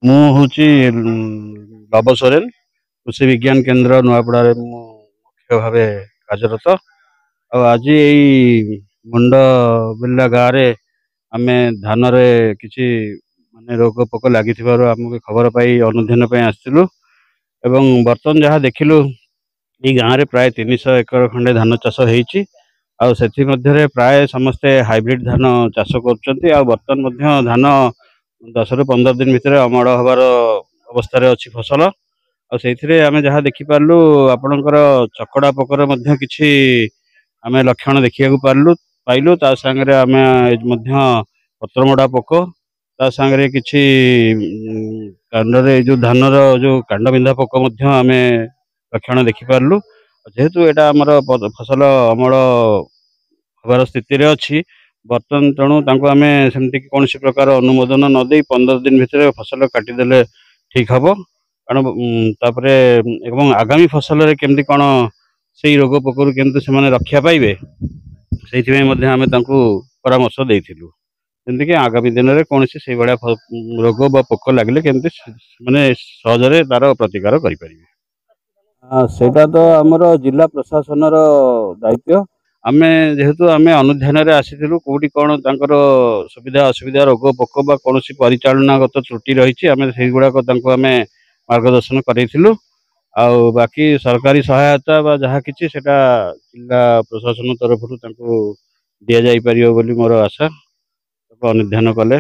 ମୁଁ ହଉଛି ଲବ ସୋରେନ, କୃଷି ବିଜ୍ଞାନ କେନ୍ଦ୍ର ନୂଆପଡ଼ାରେ ମୁଁ ମୁଖ୍ୟ ଭାବେ କାର୍ଯ୍ୟରତ। ଆଉ ଆଜି ଏଇ ମୁଣ୍ଡ ବିଲା ଗାଁରେ ଆମେ ଧାନରେ କିଛି ମାନେ ରୋଗ ପୋକ ଲାଗିଥିବାରୁ ଆମକୁ ଖବର ପାଇ ଅନୁଧ୍ୟାନ ପାଇଁ ଆସିଥିଲୁ। ଏବଂ ବର୍ତ୍ତମାନ ଯାହା ଦେଖିଲୁ, ଏଇ ଗାଁରେ ପ୍ରାୟ 300 ଏକର ଖଣ୍ଡେ ଧାନ ଚାଷ ହେଇଛି। ଆଉ ସେଥିମଧ୍ୟରେ ପ୍ରାୟ ସମସ୍ତେ ହାଇବ୍ରିଡ ଧାନ ଚାଷ କରୁଛନ୍ତି। ଆଉ ବର୍ତ୍ତମାନ ମଧ୍ୟ ଧାନ 10 ରୁ 15 ଦିନ ଭିତରେ ଅମଳ ହବାର ଅବସ୍ଥାରେ ଅଛି ଫସଲ। ଆଉ ସେଇଥିରେ ଆମେ ଯାହା ଦେଖିପାରିଲୁ, ଆପଣଙ୍କର ଚକଡ଼ା ପୋକର ମଧ୍ୟ କିଛି ଆମେ ଲକ୍ଷଣ ଦେଖିବାକୁ ପାଇଲୁ। ତା ସାଙ୍ଗରେ ଆମେ ମଧ୍ୟ ପତ୍ରମୋଡ଼ା ପୋକ, ତା ସାଙ୍ଗରେ କିଛି କାଣ୍ଡରେ ଏଇ ଯୋଉ ଧାନର ଯୋଉ କାଣ୍ଡ ବିନ୍ଧା ପୋକ ମଧ୍ୟ ଆମେ ଲକ୍ଷଣ ଦେଖିପାରିଲୁ। ଯେହେତୁ ଏଇଟା ଆମର ଫସଲ ଅମଳ ହବାର ସ୍ଥିତିରେ ଅଛି ବର୍ତ୍ତମାନ, ତେଣୁ ତାଙ୍କୁ ଆମେ ସେମିତି କୌଣସି ପ୍ରକାର ଅନୁମୋଦନ ନ ଦେଇ 15 ଦିନ ଭିତରେ ଫସଲ କାଟିଦେଲେ ଠିକ ହବ। କାରଣ ତାପରେ ଏବଂ ଆଗାମୀ ଫସଲରେ କେମିତି କଣ ସେଇ ରୋଗ ପୋକରୁ କେମିତି ସେମାନେ ରକ୍ଷା ପାଇବେ, ସେଇଥିପାଇଁ ମଧ୍ୟ ଆମେ ତାଙ୍କୁ ପରାମର୍ଶ ଦେଇଥିଲୁ। ଯେମିତିକି ଆଗାମୀ ଦିନରେ କୌଣସି ସେଇଭଳିଆ ରୋଗ ବା ପୋକ ଲାଗିଲେ କେମିତି ମାନେ ସହଜରେ ତାର ପ୍ରତିକାର କରିପାରିବେ। ସେଇଟା ତ ଆମର ଜିଲ୍ଲା ପ୍ରଶାସନର ଦାୟିତ୍ୱ। ଆମେ ଅନୁଧ୍ୟାନରେ ଆସିଥିଲୁ, କୋଉଠି କଣ ତାଙ୍କର ସୁବିଧା ଅସୁବିଧା, ରୋଗ ପୋକ ବା କୌଣସି ପରିଚାଳନାଗତ ତ୍ରୁଟି ରହିଛି, ଆମେ ସେଇଗୁଡାକ ତାଙ୍କୁ ଆମେ ମାର୍ଗଦର୍ଶନ କରାଇଥିଲୁ। ଆଉ ବାକି ସରକାରୀ ସହାୟତା ବା ଯାହା କିଛି ସେଟା ଜିଲ୍ଲା ପ୍ରଶାସନ ତରଫରୁ ତାଙ୍କୁ ଦିଆଯାଇପାରିବ ବୋଲି ମୋର ଆଶା। ତାକୁ ଅନୁଧ୍ୟାନ କଲେ